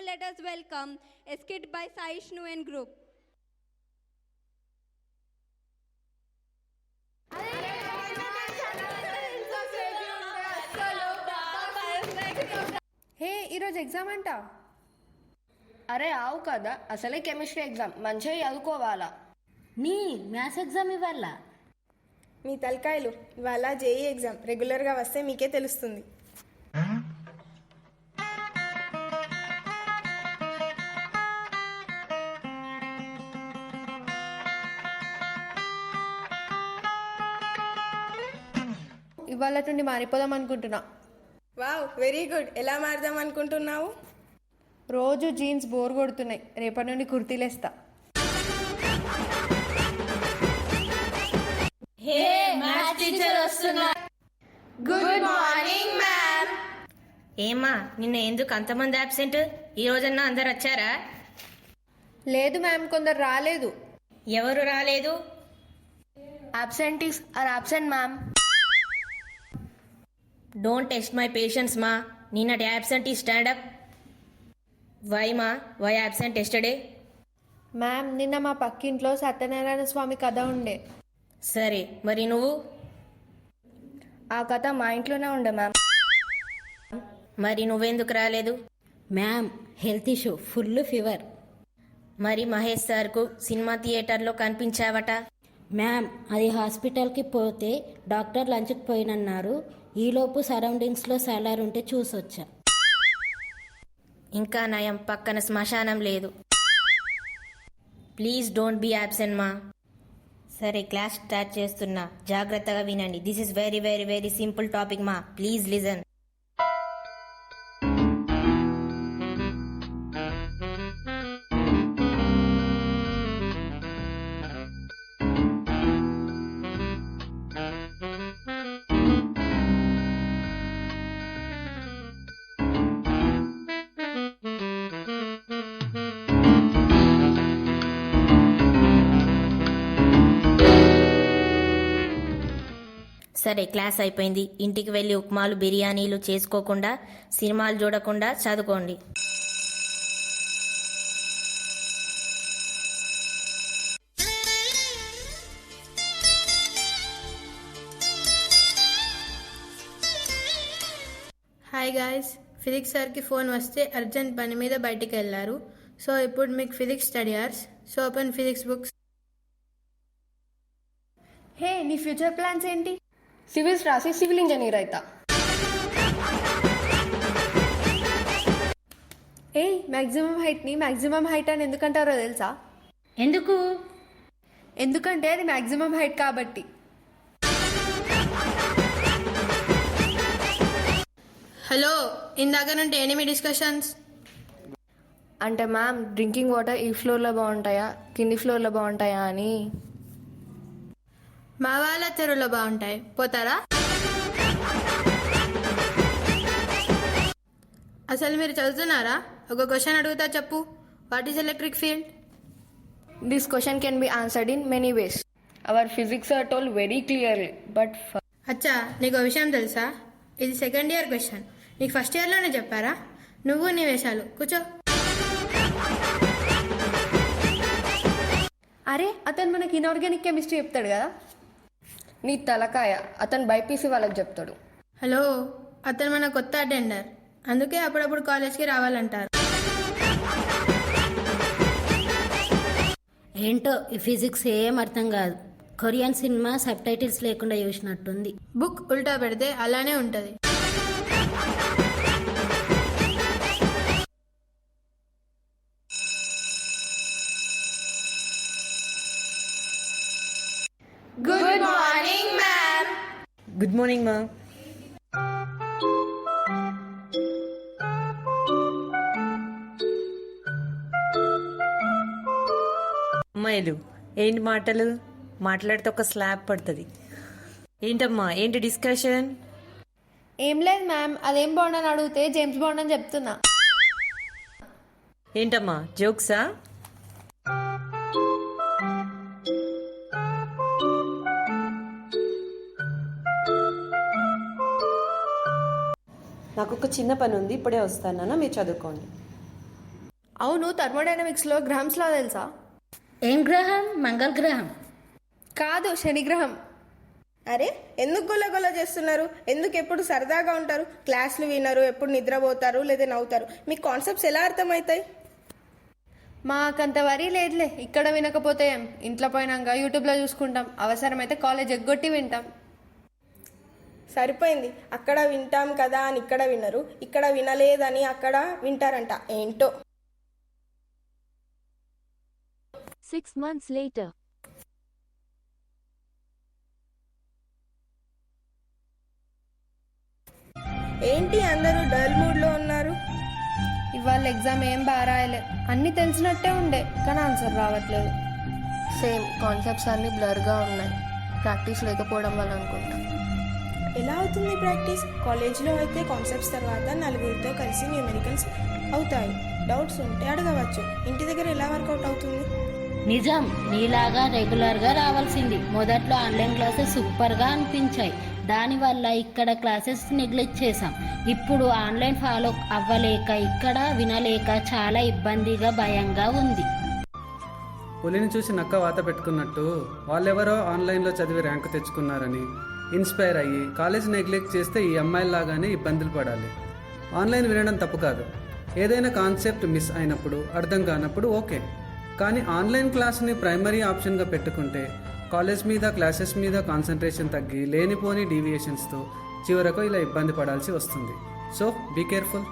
let us welcome a skit by Sai Shnu and group. హే ఈరోజు exam అంట. అరే ఆవు కదా, అసలే కెమిస్ట్రీ ఎగ్జామ్, మంచిగా చదువుకోవాలా. నీ మ్యాథ్స్ ఎగ్జామ్ ఇవ్వాల. మీ తలకాయలు, ఇవాళ జేఈ ఎగ్జామ్. రెగ్యులర్గా వస్తే మీకే తెలుస్తుంది. ఇవాళ నుండి మారిపోదాం అనుకుంటున్నా. Wow, very good. ఎలా మారుదాం అనుకుంటున్నావు? రోజు జీన్స్ బోర్ కొడుతున్నాయి, రేపటి నుండి కుర్తీలేస్తా. Good morning ma'am. ఏమా నిన్న ఎందుకు అంతమంది అబ్సెంట్? ఈ రోజన్నా అందరు వచ్చారా? లేదు మ్యామ్, కొందరు రాలేదు. ఎవరు రాలేదు? Absentees are absent ma'am. Don't test my patience మా. నిన్నటి అబ్సెంట్ ఈ స్టాండప్. వై మా, వై అబ్సెంట్ ఎస్టర్డే? మ్యామ్, నిన్న మా పక్కింట్లో సత్యనారాయణ స్వామి కథ ఉండే. సరే, మరి నువ్వు? ఆ కథ మా ఇంట్లోనే ఉండే మ్యామ్. మరి నువ్వెందుకు రాలేదు? Ma'am, health issue, full fever. మరి మహేష్ సార్కు సినిమా థియేటర్లో కనిపించావట. మ్యామ్, అది హాస్పిటల్కి పోతే డాక్టర్ లంచ్కి పోయినన్నారు. ఈలోపు సరౌండింగ్స్లో సాలార్ ఉంటే చూసొచ్చా. ఇంకా నయం, పక్కన శ్మశానం లేదు. ప్లీజ్ డోంట్ బీ అబ్సెంట్ మా. సరే, క్లాస్ స్టార్ట్ చేస్తున్నా, జాగ్రత్తగా వినండి. This is very very very simple topic మా, ప్లీజ్ లిజన్. సరే, క్లాస్ అయిపోయింది. ఇంటికి వెళ్ళి ఉప్మాలు బిర్యానీలు చేసుకోకుండా, సినిమాలు చూడకుండా చదువుకోండి. హాయ్ గాయస్, ఫిజిక్స్ సార్కి ఫోన్ వస్తే అర్జెంట్ పని మీద బయటికి వెళ్ళారు. సో ఇప్పుడు మీకు physics study hours. So open physics books. Hey, నీ ఫ్యూచర్ ప్లాన్స్ ఏంటి? సివిల్స్ రాసి సివిల్ ఇంజనీర్ అవుతా. ఏ, మ్యాక్సిమం హైట్ని మ్యాక్సిమం హైట్ అని ఎందుకంటారో తెలుసా? ఎందుకు? ఎందుకంటే అది మ్యాక్సిమం హైట్ కాబట్టి. హలో, ఇందాక నుండి ఎనిమి డిస్కషన్స్. అంటే మ్యామ్, డ్రింకింగ్ వాటర్ ఈ ఫ్లోర్లో బాగుంటాయా, కింది ఫ్లోర్లో బాగుంటాయా అని. మా వాళ్ళ చెరువులో బాగుంటాయి, పోతారా? అసలు మీరు చదువుతున్నారా? ఒక క్వశ్చన్ అడుగుతా, చెప్పు. What is electric field? This question can be answered in many ways. Our physics are told very clearly, but అచ్చా, నీకు విషయం తెలుసా? ఇది సెకండ్ ఇయర్ క్వశ్చన్. నీకు ఫస్ట్ ఇయర్లోనే చెప్పారా? నువ్వు నీ వేషాలు, కూర్చో. అరే, అతను మనకి ఇన్ఆర్గానిక్ కెమిస్ట్రీ చెప్తాడు కదా. నీ తలకాయ, అతను బైపీసీ వాళ్ళకి చెప్తాడు. హలో, అతను మన కొత్త అటెండర్, అందుకే అప్పుడప్పుడు కాలేజ్కి రావాలంటారు. ఏంటో ఈ ఫిజిక్స్ ఏం అర్థం కాదు. కొరియన్ సినిమా సబ్ టైటిల్స్ లేకుండా చూసినట్టుంది. బుక్ ఉల్టా పెడితే అలానే ఉంటుంది. Good morning ma'am. Good morning మా. అమ్మాయిలు, ఏంటి మాటలు మాట్లాడితే ఒక స్లాబ్ పడుతుంది. ఏంటమ్మా, ఏంటి డిస్కషన్? ఏం లేదు మ్యామ్, అదేం బాండ్ అని అడిగితే జేమ్స్ బాండ్ అని చెప్తున్నా. ఏంటమ్మా, జోక్సా? నాకు ఒక చిన్న పని ఉంది, ఇప్పుడే వస్తాను. మీరు చదువుకోండి. అవును, థర్మోడైనమిక్స్లో గ్రహమ్స్ లా తెలుసా? ఏం గ్రహం? మంగళ గ్రహం. కాదు, శనిగ్రహం. అరే ఎందుకు గొల్ల చేస్తున్నారు? ఎందుకు ఎప్పుడు సరదాగా ఉంటారు? క్లాసులు వినరు, ఎప్పుడు నిద్రపోతారు లేదా నవ్వుతారు. మీకు కాన్సెప్ట్స్ ఎలా అర్థమవుతాయి? మాకంత వరి లేదులే. ఇక్కడ వినకపోతే ఏం, ఇంట్లో పోయినాక యూట్యూబ్లో చూసుకుంటాం. అవసరమైతే కాలేజ్ ఎగ్గొట్టి వింటాం. సరిపోయింది. అక్కడ వింటాం కదా అని ఇక్కడ వినరు, ఇక్కడ వినలేదని అక్కడ వింటారంట. ఏంటో. 6 months later. ఏంటి అందరూ డల్ మూడ్లో ఉన్నారు? ఇవాళ ఎగ్జామ్ ఏం బాగా రాయలే. అన్నీ తెలిసినట్టే ఉండే కానీ ఆన్సర్ రావట్లేదు. సేమ్ కాన్సెప్ట్స్ అన్నీ బ్లర్గా ఉన్నాయి. ప్రాక్టీస్ లేకపోవడం వల్ల అనుకుంటా. ఎలా అవుతుంది ప్రాక్టీస్? కాలేజ్లో అయితే కాన్సెప్ట్స్ తర్వాత నలుగురితో కలిసి న్యూమెరికల్స్ అవుతాయి. డౌట్స్ ఉంటే అడగవచ్చు. ఇంటి దగ్గర ఎలా వర్కౌట్ అవుతుంది? నిజం, నీలాగా రెగ్యులర్గా రావాల్సింది. మొదట్లో ఆన్లైన్ క్లాసెస్ సూపర్గా అనిపించాయి. దానివల్ల ఇక్కడ క్లాసెస్ నెగ్లెక్ట్ చేసాం. ఇప్పుడు ఆన్లైన్ ఫాలో అవ్వలేక ఇక్కడ వినలేక చాలా ఇబ్బందిగా భయంగా ఉంది. పులిని చూసి నక్క వాత పెట్టుకున్నట్టు వాళ్ళెవరో ఆన్లైన్లో చదివి ర్యాంకు తెచ్చుకున్నారని ఇన్స్పైర్ అయ్యి కాలేజ్ నెగ్లెక్ట్ చేస్తే ఈ అమ్మాయిలాగానే ఇబ్బందులు పడాలి. ఆన్లైన్ వినడం తప్పు కాదు. ఏదైనా కాన్సెప్ట్ మిస్ అయినప్పుడు, అర్థం కానప్పుడు ఓకే. కానీ ఆన్లైన్ క్లాస్ని ప్రైమరీ ఆప్షన్గా పెట్టుకుంటే కాలేజ్ మీద, క్లాసెస్ మీద కాన్సన్ట్రేషన్ తగ్గి లేనిపోని డీవియేషన్స్తో చివరకు ఇలా ఇబ్బంది పడాల్సి వస్తుంది. So be careful.